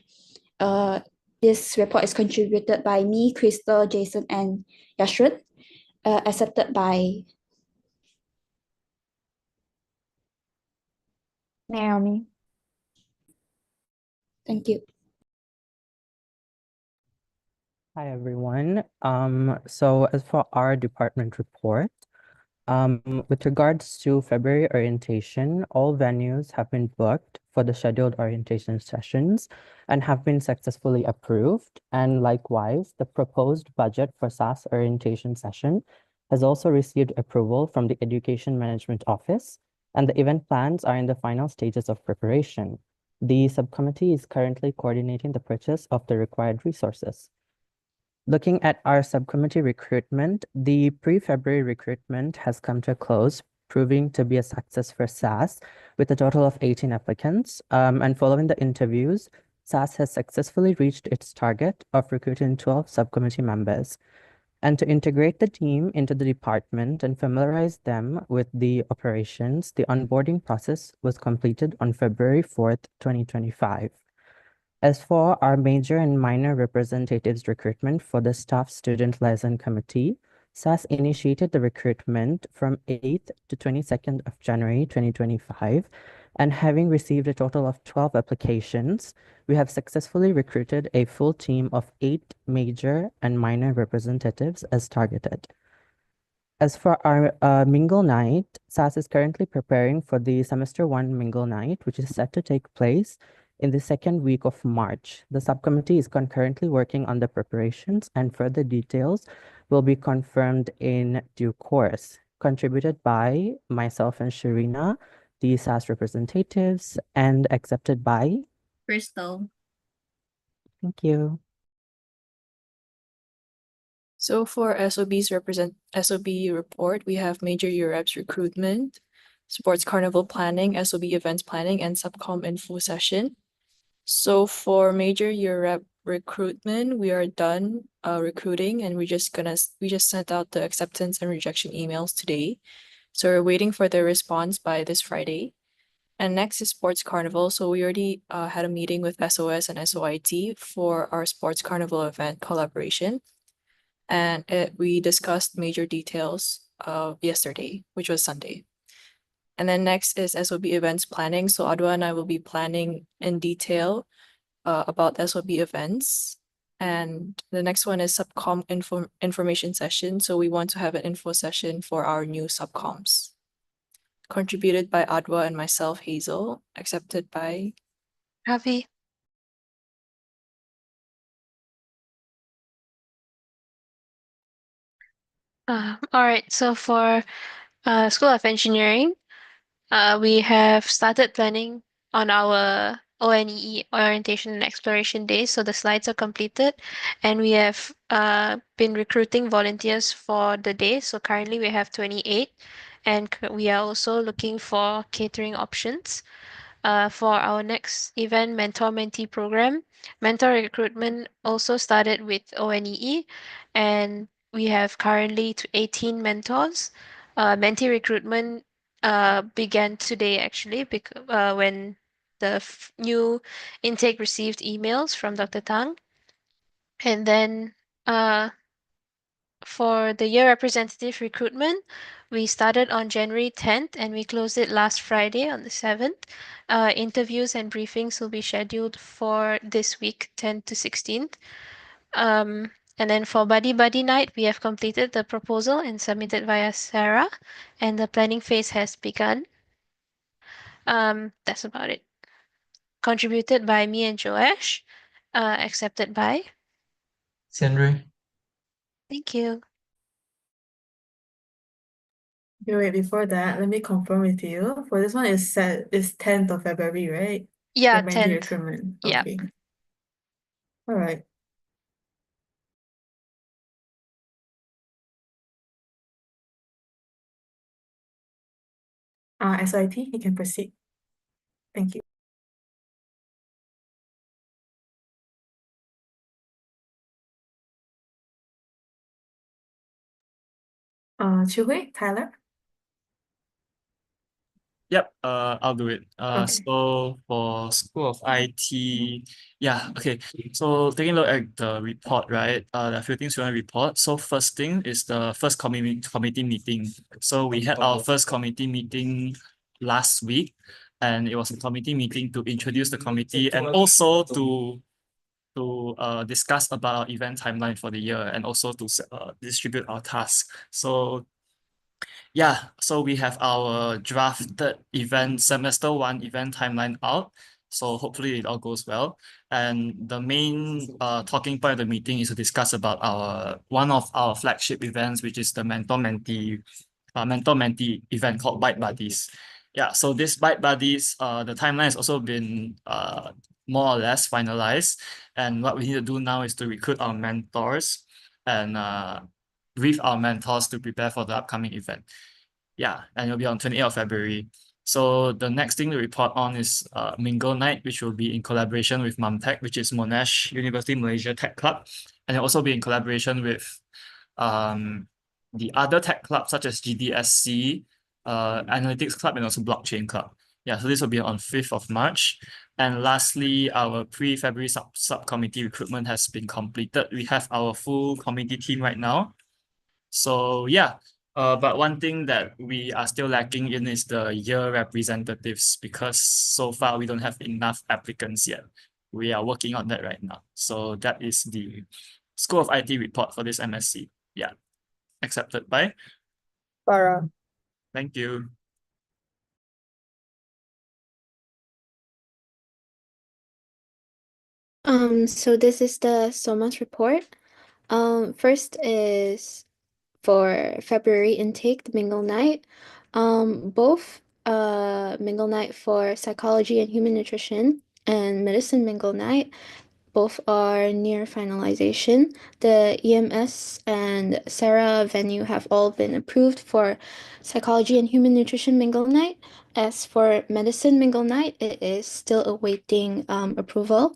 This report is contributed by me, Crystal, Jason, and Yashun, accepted by Naomi. Thank you. Hi, everyone. So as for our department report, with regards to February orientation, all venues have been booked for the scheduled orientation sessions and have been successfully approved. And likewise, the proposed budget for SAS orientation session has also received approval from the Education Management Office, and the event plans are in the final stages of preparation. The subcommittee is currently coordinating the purchase of the required resources. Looking at our subcommittee recruitment, the pre-February recruitment has come to a close, proving to be a success for SAS with a total of 18 applicants. And following the interviews, SAS has successfully reached its target of recruiting 12 subcommittee members. And to integrate the team into the department and familiarize them with the operations, the onboarding process was completed on February 4th, 2025. As for our major and minor representatives recruitment for the Staff Student Liaison Committee, SAS initiated the recruitment from 8th to 22nd of January 2025, and having received a total of 12 applications, we have successfully recruited a full team of 8 major and minor representatives as targeted. As for our Mingle Night, SAS is currently preparing for the Semester 1 Mingle Night, which is set to take place in the 2nd week of March. The subcommittee is concurrently working on the preparations, and further details will be confirmed in due course. contributed by myself and Sharina, the SAS representatives, and accepted by. Crystal. Thank you. So for SOB report, we have major Europe's recruitment, sports carnival planning, SOB events planning, and subcom info session. So for major Europe recruitment, we are done recruiting, and we just sent out the acceptance and rejection emails today. So we're waiting for their response by this Friday. And next is sports carnival. So we already had a meeting with SOS and SOIT for our sports carnival event collaboration. And we discussed major details yesterday, which was Sunday. And then next is SOB events planning. So Adwa and I will be planning in detail about SOB events. And the next one is subcom information session. So we want to have an info session for our new subcoms. Contributed by Adwa and myself, Hazel, accepted by Ravi. All right, so for School of Engineering, we have started planning on our ONEE orientation and exploration days. So the slides are completed, and we have been recruiting volunteers for the day. So currently we have 28, and we are also looking for catering options. For our next event, mentor-mentee program, mentor recruitment also started with ONEE, and we have currently 18 mentors. Mentee recruitment began today actually when the new intake received emails from Dr. Tang. And then for the year representative recruitment, we started on January 10th and we closed it last Friday on the 7th. Interviews and briefings will be scheduled for this week, 10th to 16th. And then for Buddy Buddy Night, we have completed the proposal and submitted via Sarah, and the planning phase has begun. That's about it. Contributed by me and Joash, accepted by. Sandra. Thank you. Okay, wait, before that, let me confirm with you. For this one, it's 10th of February, right? Yeah, The mentee 10th. recruitment. Yeah. Okay. All right. SIT, you can proceed. Thank you. Chihui, Tyler? Yep, I'll do it. Okay. So for School of IT, yeah, okay. So taking a look at the report, right? There are a few things we want to report. So first thing is the first committee meeting. So we had our first committee meeting last week, and it was a committee meeting to introduce the committee and also to discuss about our event timeline for the year and also to distribute our tasks. So yeah, so we have our drafted semester 1 event timeline out. So hopefully it all goes well. And the main talking point of the meeting is to discuss about one of our flagship events, which is the mentor-mentee event called Bite Buddies. Yeah, so this Bite Buddies, the timeline has also been more or less finalized. And what we need to do now is to recruit our mentors and brief our mentors to prepare for the upcoming event. Yeah, and it'll be on 28th of February. So the next thing to report on is Mingle Night, which will be in collaboration with MUMTech, which is Monash University Malaysia Tech Club. And it'll also be in collaboration with the other tech clubs such as GDSC, Analytics Club, and also Blockchain Club. Yeah, so this will be on 5th of March. And lastly, our pre-February subcommittee recruitment has been completed. We have our full committee team right now. So yeah, but one thing that we are still lacking in is the year representatives because so far we don't have enough applicants yet. We are working on that right now. So that is the School of IT report for this MSC. Yeah, accepted by Farah. Thank you. So this is the SOMAS report. First is for February intake, the mingle night. Both mingle night for psychology and human nutrition and medicine mingle night both are near finalization. The EMS and Sarah venue have all been approved for psychology and human nutrition mingle night. As for medicine mingle night, it is still awaiting approval.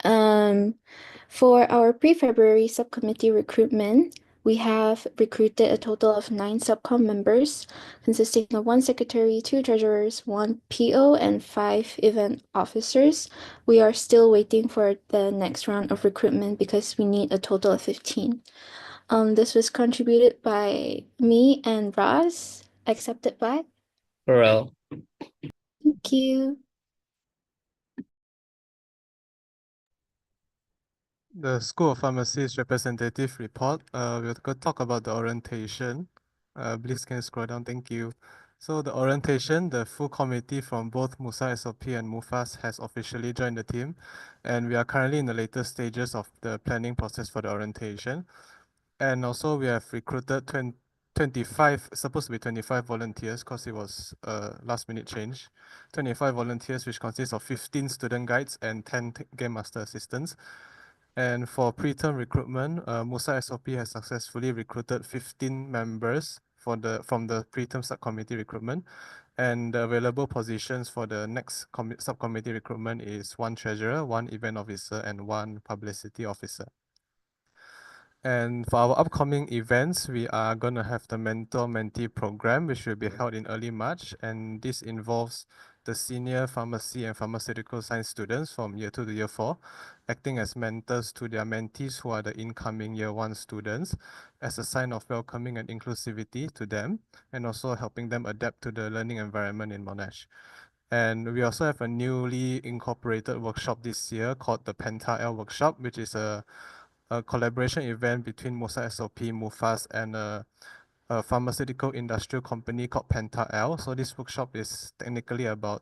For our pre-February subcommittee recruitment, we have recruited a total of 9 subcom members, consisting of 1 secretary, 2 treasurers, 1 PO, and 5 event officers. We are still waiting for the next round of recruitment because we need a total of 15. This was contributed by me and Roz, accepted by. Correll. Thank you. The School of Pharmacy's representative report. We're going to talk about the orientation. Please can you scroll down? Thank you. So the orientation, the full committee from both MUSA SOP and MUFAS has officially joined the team, and we are currently in the later stages of the planning process for the orientation. And also we have recruited 25, supposed to be 25 volunteers because it was a last minute change. 25 volunteers, which consists of 15 student guides and 10 game master assistants. And for preterm recruitment, MUSA SOP has successfully recruited 15 members from the preterm subcommittee recruitment. And the available positions for the next subcommittee recruitment is 1 treasurer, 1 event officer, and 1 publicity officer. And for our upcoming events, we are going to have the mentor-mentee program, which will be held in early March. And this involves the senior pharmacy and pharmaceutical science students from year 2 to year 4, acting as mentors to their mentees who are the incoming year 1 students, as a sign of welcoming and inclusivity to them, and also helping them adapt to the learning environment in Monash. And we also have a newly incorporated workshop this year called the Penta-L workshop, which is a collaboration event between MUSA SOP, MUFAS, and a pharmaceutical industrial company called Penta-L. So this workshop is technically about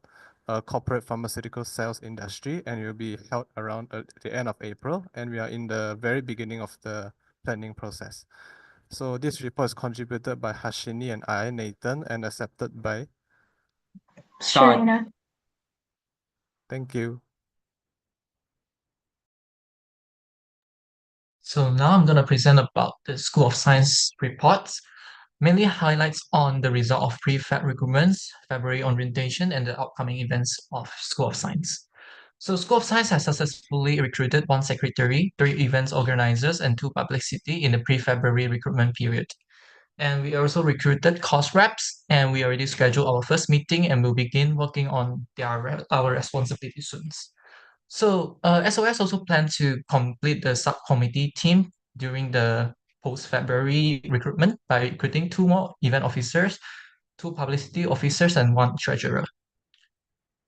corporate pharmaceutical sales industry, and it will be held around the end of April, and we are in the very beginning of the planning process. So this report is contributed by Hashini and I, Nathan, and accepted by Sharina. Thank you. So now I'm going to present about the School of Science reports, mainly highlights on the result of pre-Feb recruitments, February orientation, and the upcoming events of School of Science. So School of Science has successfully recruited 1 secretary, 3 events organizers, and 2 publicity in the pre-February recruitment period. And we also recruited course reps, and we already scheduled our first meeting and will begin working on our responsibility soon. So SOS also plan to complete the subcommittee team during the post-February recruitment by recruiting 2 more event officers, 2 publicity officers, and 1 treasurer.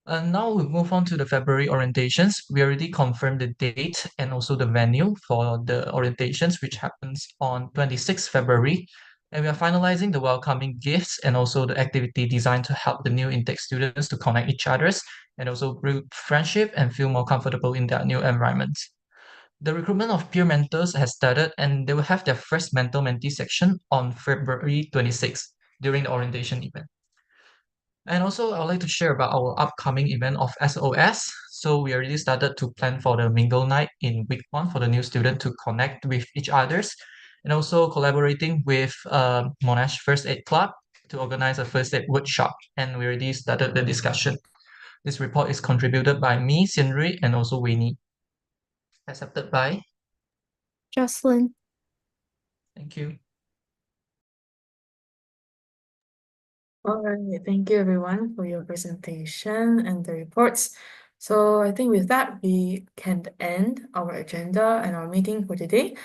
And now we move on to the February orientations. We already confirmed the date and also the venue for the orientations, which happens on 26th February. And we are finalizing the welcoming gifts and also the activity designed to help the new intake students to connect each others and also build friendship and feel more comfortable in their new environments. The recruitment of peer mentors has started, and they will have their first mentor-mentee section on February 26th during the orientation event. And also, I would like to share about our upcoming event of SOS. So we already started to plan for the mingle night in week 1 for the new student to connect with each others, and also collaborating with Monash First Aid Club to organize a first aid workshop. And we already started the discussion. This report is contributed by me, Sinri, and also Winnie. Accepted by Jocelyn. Thank you. All right, thank you everyone for your presentation and the reports. So I think with that, we can end our agenda and our meeting for today.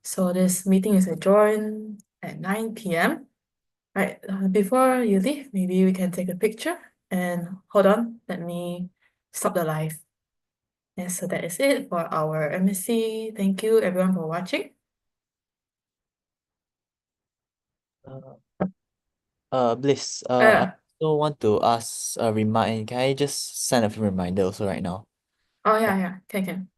So this meeting is adjourned at 9 p.m. Right, before you leave, maybe we can take a picture and hold on, let me stop the live. Yes, so that is it for our MSC. Thank you everyone for watching. Bliss, I Uh, also want to ask a remind. Can I just send a reminder also right now? oh yeah, can.